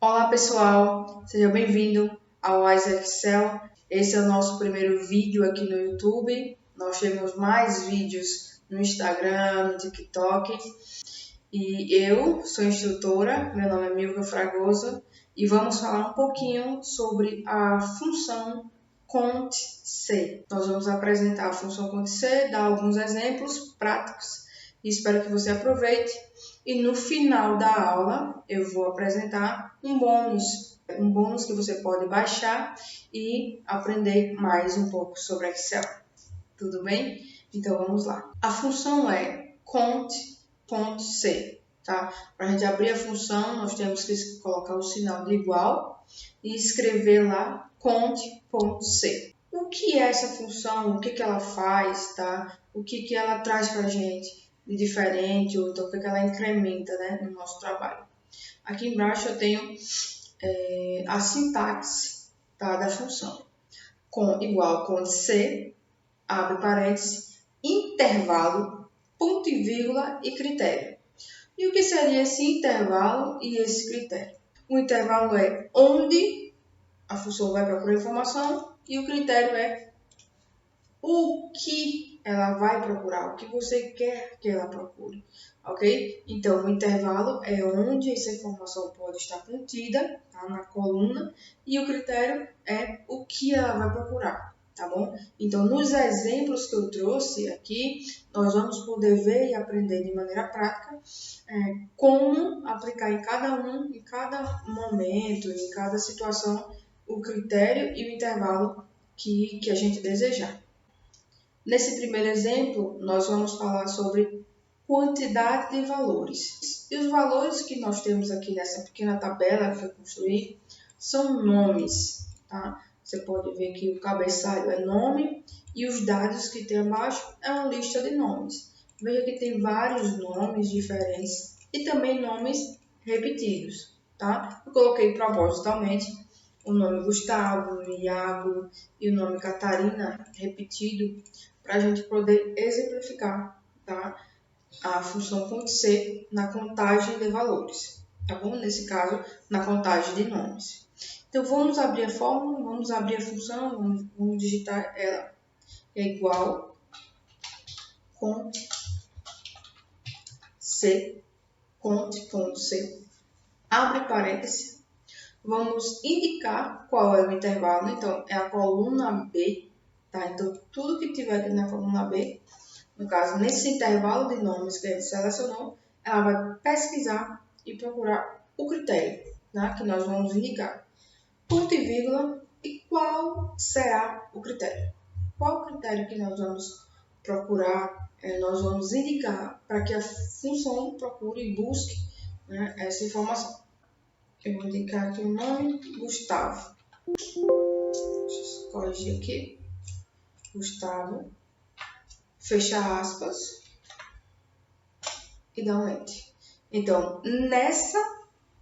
Olá pessoal, seja bem-vindo ao Wise Excel. Esse é o nosso primeiro vídeo aqui no YouTube. Nós temos mais vídeos no Instagram, no TikTok. E eu sou instrutora, meu nome é Milka Fragoso e vamos falar um pouquinho sobre a função cont.c. Nós vamos apresentar a função cont.c, dar alguns exemplos práticos e espero que você aproveite. E no final da aula eu vou apresentar um bônus que você pode baixar e aprender mais um pouco sobre Excel. Tudo bem? Então vamos lá. A função é cont.c, tá? Para a gente abrir a função, nós temos que colocar o sinal de igual e escrever lá cont.c. O que é essa função? O que ela faz, tá? O que ela traz para a gente de diferente, ou então o que ela incrementa, né, no nosso trabalho. Aqui embaixo eu tenho a sintaxe, tá, da função. Igual cont.c, abre parênteses, intervalo, ponto e vírgula e critério. E o que seria esse intervalo e esse critério? O intervalo é onde a função vai procurar informação e o critério é o que ela vai procurar, o que você quer que ela procure, ok? Então, o intervalo é onde essa informação pode estar contida, tá, na coluna, e o critério é o que ela vai procurar, tá bom? Então, nos exemplos que eu trouxe aqui, nós vamos poder ver e aprender de maneira prática como aplicar em cada momento, em cada situação, o critério e o intervalo que a gente desejar. Nesse primeiro exemplo, nós vamos falar sobre quantidade de valores. E os valores que nós temos aqui nessa pequena tabela que eu construí são nomes, tá? Você pode ver que o cabeçalho é nome e os dados que tem abaixo é uma lista de nomes. Veja que tem vários nomes diferentes e também nomes repetidos, tá? Eu coloquei propositalmente o nome Gustavo, Iago e o nome Catarina repetido para a gente poder exemplificar, tá, a função cont.c na contagem de valores, tá bom? Nesse caso, na contagem de nomes. Então, vamos abrir a fórmula, vamos abrir a função, vamos digitar ela. É igual cont.c, abre parênteses, vamos indicar qual é o intervalo, então é a coluna B, tá? Então, tudo que tiver aqui na coluna B, no caso, nesse intervalo de nomes que a gente selecionou, ela vai pesquisar e procurar o critério, né, que nós vamos indicar. Ponto e vírgula, e qual será o critério? Qual o critério que nós vamos procurar, nós vamos indicar para que a função procure e busque, né, essa informação. Eu vou indicar aqui o nome, Gustavo. Deixa eu corrigir aqui. Gustavo. Fecha aspas. E dá um enter. Então, nessa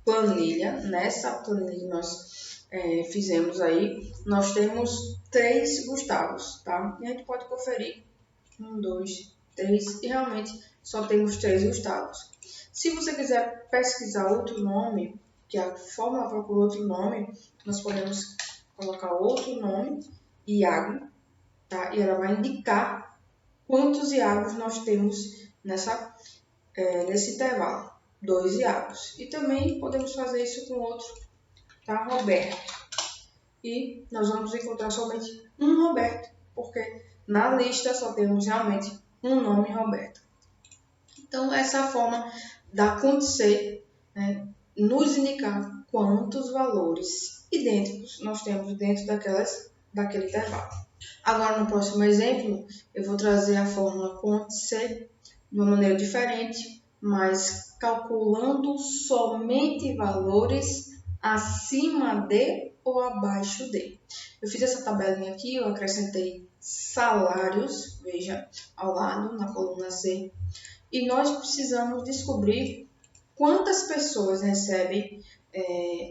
planilha que nós fizemos aí, nós temos 3 Gustavos, tá? E a gente pode conferir 1, 2, 3 e realmente só temos 3 Gustavos. Se você quiser pesquisar outro nome, que a fórmula procura outro nome, nós podemos colocar outro nome, Iago, tá? E ela vai indicar quantos Iagos nós temos nesse intervalo, 2 Iagos. E também podemos fazer isso com outro, tá? Roberto. E nós vamos encontrar somente um Roberto, porque na lista só temos realmente um nome Roberto. Então, essa é a forma da cont.c, né, nos indicar quantos valores idênticos nós temos dentro daquele intervalo. Agora, no próximo exemplo, eu vou trazer a fórmula cont.c de uma maneira diferente, mas calculando somente valores acima de ou abaixo de. Eu fiz essa tabelinha aqui, eu acrescentei salários, veja, ao lado, na coluna C, e nós precisamos descobrir quantas pessoas recebem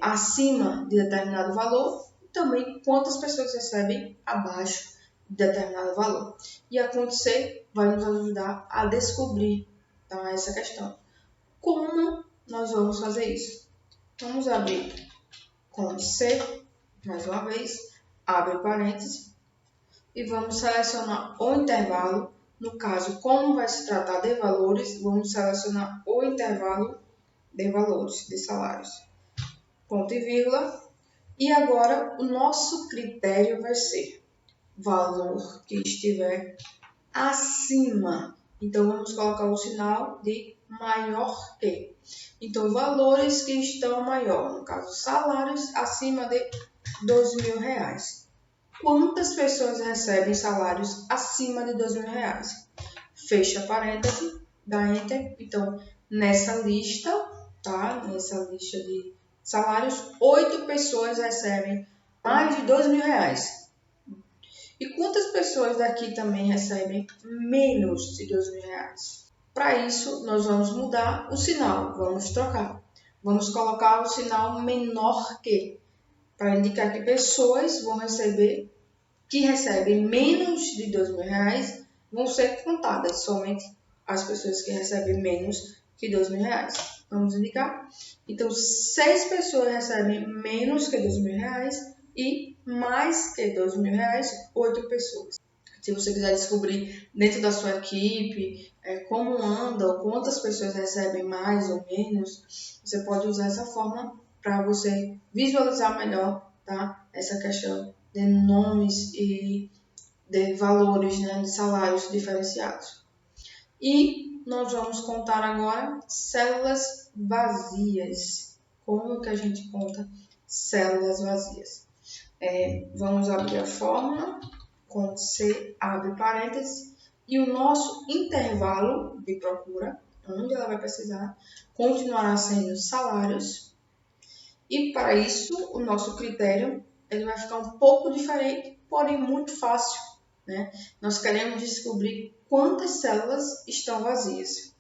acima de determinado valor e também quantas pessoas recebem abaixo de determinado valor. E a cont.c vai nos ajudar a descobrir, tá, essa questão. Como nós vamos fazer isso? Vamos abrir com C, mais uma vez, abre parênteses, e vamos selecionar o intervalo. No caso, como vai se tratar de valores, vamos selecionar o intervalo de valores, de salários. Ponto e vírgula. E agora, o nosso critério vai ser valor que estiver acima. Então, vamos colocar o sinal de maior que. Então, valores que estão maior, no caso, salários acima de R$12.000. Quantas pessoas recebem salários acima de R$12.000? Fecha parêntese, dá Enter. Então, nessa lista, tá? Nessa lista de salários, 8 pessoas recebem mais de R$12.000. E quantas pessoas daqui também recebem menos de R$12.000? Para isso, nós vamos mudar o sinal, vamos trocar. Vamos colocar o sinal menor que, para indicar que pessoas vão receber, que recebem menos de R$12.000, vão ser contadas somente as pessoas que recebem menos que R$12.000. Vamos indicar? Então, 6 pessoas recebem menos que R$12.000 e mais que R$12.000, 8 pessoas. Se você quiser descobrir dentro da sua equipe como anda ou quantas pessoas recebem mais ou menos, você pode usar essa forma para você visualizar melhor, tá? Essa questão de nomes e de valores, né, de salários diferenciados. E nós vamos contar agora células vazias. Como que a gente conta células vazias? Vamos abrir a fórmula, com C, abre parênteses, e o nosso intervalo de procura, onde ela vai precisar, continuará sendo salários. E para isso, o nosso critério ele vai ficar um pouco diferente, porém muito fácil, né? Nós queremos descobrir quantas células estão vazias.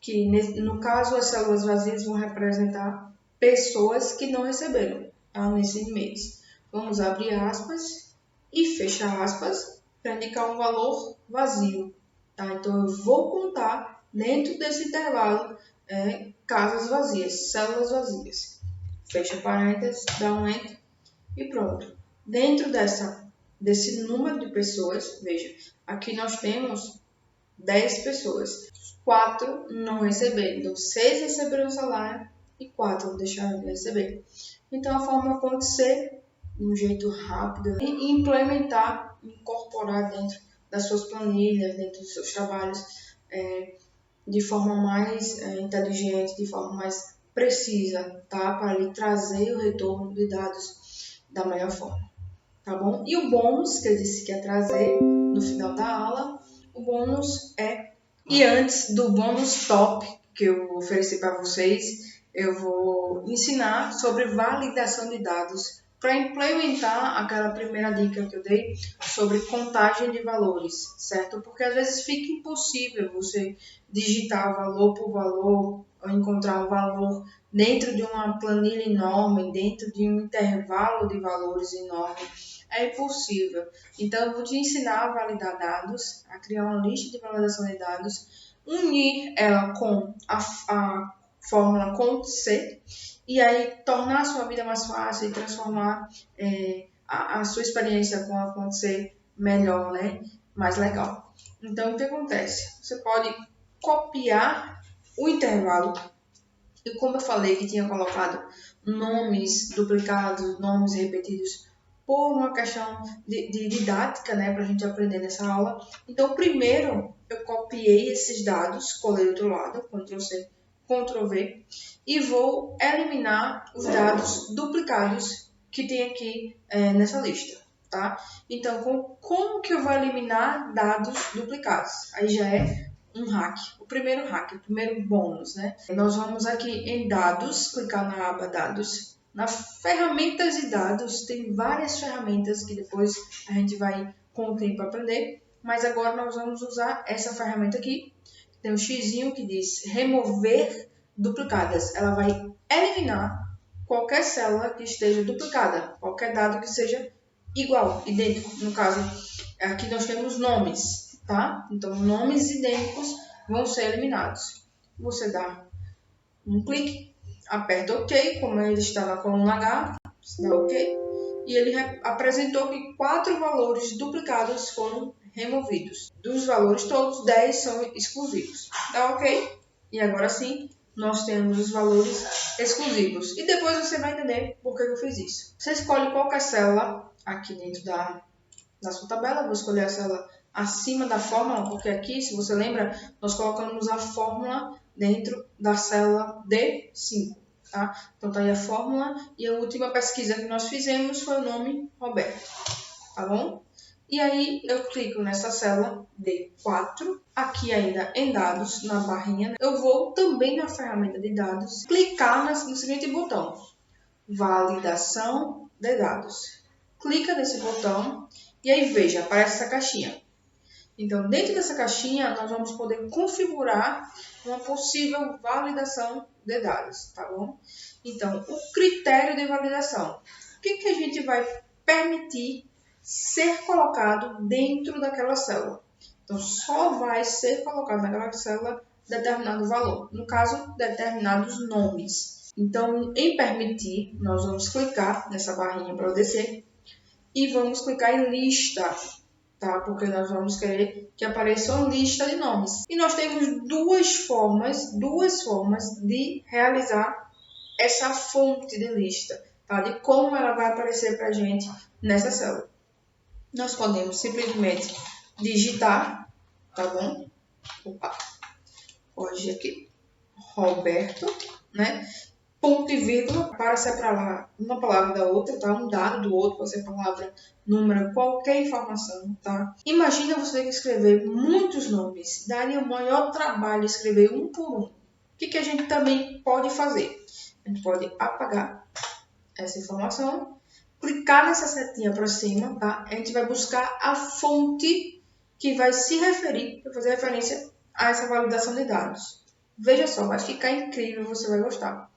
Que no caso, as células vazias vão representar pessoas que não receberam, tá? Nesse mês. Vamos abrir aspas e fechar aspas para indicar um valor vazio. Tá? Então, eu vou contar dentro desse intervalo casas vazias, células vazias. Fecha parênteses, dá um Enter e pronto. Dentro desse número de pessoas, veja, aqui nós temos 10 pessoas. 4 não receberam. Então, 6 receberam o salário e 4 deixaram de receber. Então, a forma acontecer de um jeito rápido e implementar, incorporar dentro das suas planilhas, dentro dos seus trabalhos, de forma mais inteligente, de forma mais precisa, tá? Para lhe trazer o retorno de dados da melhor forma, tá bom? E o bônus que eu disse que ia trazer no final da aula, o bônus e antes do bônus top que eu ofereci para vocês, eu vou ensinar sobre validação de dados para implementar aquela primeira dica que eu dei sobre contagem de valores, certo? Porque às vezes fica impossível você digitar valor por valor ou encontrar um valor dentro de uma planilha enorme, dentro de um intervalo de valores enorme. É impossível. Então, eu vou te ensinar a validar dados, a criar uma lista de validação de dados, unir ela com a fórmula CONT-C e aí tornar a sua vida mais fácil e transformar a sua experiência com a CONT-C melhor, né? Mais legal. Então, o que acontece? Você pode copiar o intervalo e como eu falei que tinha colocado nomes duplicados, nomes repetidos, por uma questão de didática, né, para a gente aprender nessa aula. Então, primeiro, eu copiei esses dados, colei do outro lado, Ctrl+C, Ctrl+V, e vou eliminar os dados duplicados que tem aqui nessa lista, tá? Então, como que eu vou eliminar dados duplicados? Aí já é um hack, o primeiro bônus, né? Nós vamos aqui em dados, clicar na aba dados, na ferramentas de dados, tem várias ferramentas que depois a gente vai com o tempo aprender, mas agora nós vamos usar essa ferramenta aqui, tem um xizinho que diz remover duplicadas, ela vai eliminar qualquer célula que esteja duplicada, qualquer dado que seja igual, idêntico, no caso, aqui nós temos nomes, tá? Então, nomes idênticos vão ser eliminados. Você dá um clique, aperta OK, como ele está na coluna H, dá OK. E ele apresentou que 4 valores duplicados foram removidos. Dos valores todos, 10 são exclusivos. Dá OK? E agora sim, nós temos os valores exclusivos. E depois você vai entender por que eu fiz isso. Você escolhe qualquer célula aqui dentro da sua tabela. Vou escolher a célula acima da fórmula, porque aqui, se você lembra, nós colocamos a fórmula dentro da célula D5. Tá? Então, tá aí a fórmula e a última pesquisa que nós fizemos foi o nome Roberto, tá bom? E aí, eu clico nessa célula D4, aqui ainda em dados, na barrinha. Eu vou também na ferramenta de dados, clicar no seguinte botão, validação de dados. Clica nesse botão e aí, veja, aparece essa caixinha. Então, dentro dessa caixinha, nós vamos poder configurar uma possível validação de dados, tá bom? Então, o critério de validação. O que a gente vai permitir ser colocado dentro daquela célula? Então, só vai ser colocado naquela célula determinado valor. No caso, determinados nomes. Então, em permitir, nós vamos clicar nessa barrinha para descer e vamos clicar em lista. Tá? Porque nós vamos querer que apareça uma lista de nomes. E nós temos duas formas de realizar essa fonte de lista, tá? De como ela vai aparecer para a gente nessa célula. Nós podemos simplesmente digitar, tá bom? Opa, corrigir aqui, Roberto, né? Ponto e vírgula para separar uma palavra da outra, tá? Um dado do outro, pode ser palavra, número, qualquer informação, tá? Imagina você ter que escrever muitos nomes, daria o maior trabalho escrever um por um. O que a gente também pode fazer? A gente pode apagar essa informação, clicar nessa setinha para cima, tá? A gente vai buscar a fonte que vai se referir, para fazer referência a essa validação de dados. Veja só, vai ficar incrível, você vai gostar.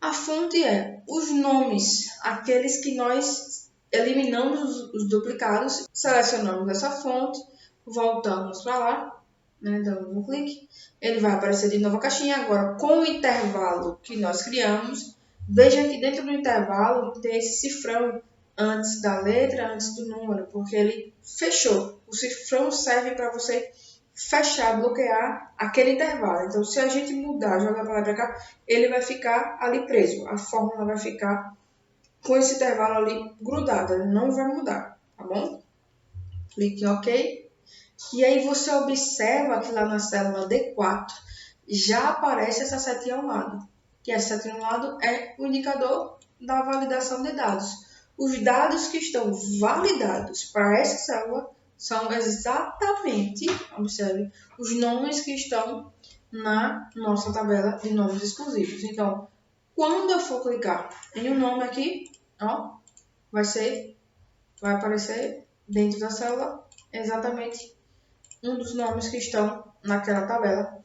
A fonte é os nomes, aqueles que nós eliminamos os duplicados, selecionamos essa fonte, voltamos para lá, né, damos um clique, ele vai aparecer de novo a caixinha, agora com o intervalo que nós criamos. Veja que dentro do intervalo tem esse cifrão antes da letra, antes do número, porque ele fechou. O cifrão serve para você fechar, bloquear aquele intervalo. Então, se a gente mudar, jogar para lá para cá, ele vai ficar ali preso. A fórmula vai ficar com esse intervalo ali grudado, ele não vai mudar, tá bom? Clique em OK. E aí você observa que lá na célula D4 já aparece essa setinha ao lado. Que essa setinha ao lado é o indicador da validação de dados. Os dados que estão validados para essa célula são exatamente, observe, os nomes que estão na nossa tabela de nomes exclusivos. Então, quando eu for clicar em um nome aqui, ó, vai aparecer dentro da célula exatamente um dos nomes que estão naquela tabela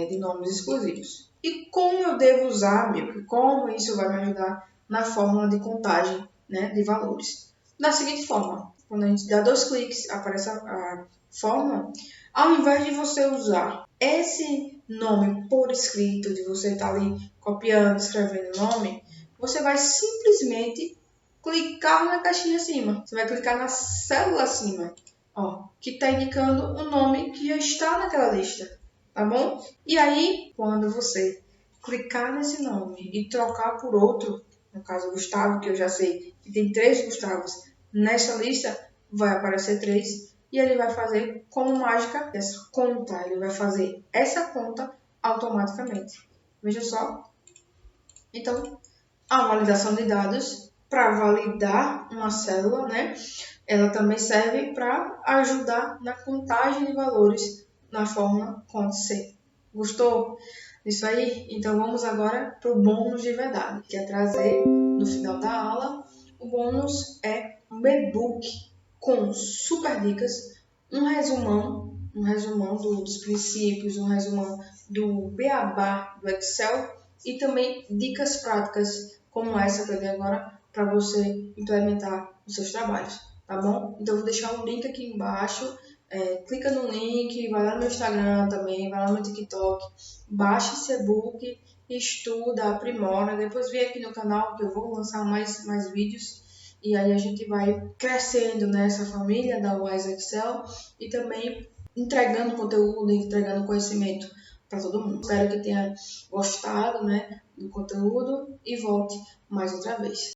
de nomes exclusivos. E como eu devo usar, como isso vai me ajudar na fórmula de contagem, né, de valores? Da seguinte forma. Quando a gente dá 2 cliques, aparece a fórmula. Ao invés de você usar esse nome por escrito, de você estar ali copiando, escrevendo o nome, você vai simplesmente clicar na caixinha acima. Você vai clicar na célula acima, ó, que está indicando o nome que já está naquela lista, tá bom? E aí, quando você clicar nesse nome e trocar por outro, no caso Gustavo, que eu já sei que tem 3 Gustavos, nessa lista vai aparecer 3 e ele vai fazer como mágica essa conta. Ele vai fazer essa conta automaticamente. Veja só. Então, a validação de dados para validar uma célula, né? Ela também serve para ajudar na contagem de valores na fórmula CONT-C. Gostou disso aí? Então, vamos agora para o bônus de verdade, que é trazer no final da aula. O bônus é um e-book com super dicas, um resumão dos princípios, um resumão do beabá do Excel e também dicas práticas como essa que eu dei agora para você implementar os seus trabalhos, tá bom? Então eu vou deixar um link aqui embaixo, clica no link, vai lá no meu Instagram também, vai lá no meu TikTok, baixa esse e-book estuda, aprimora. Depois vem aqui no canal que eu vou lançar mais vídeos. E aí a gente vai crescendo nessa família da Wise Excel e também entregando conteúdo, entregando conhecimento para todo mundo. Espero que tenha gostado, né, do conteúdo e volte mais outra vez.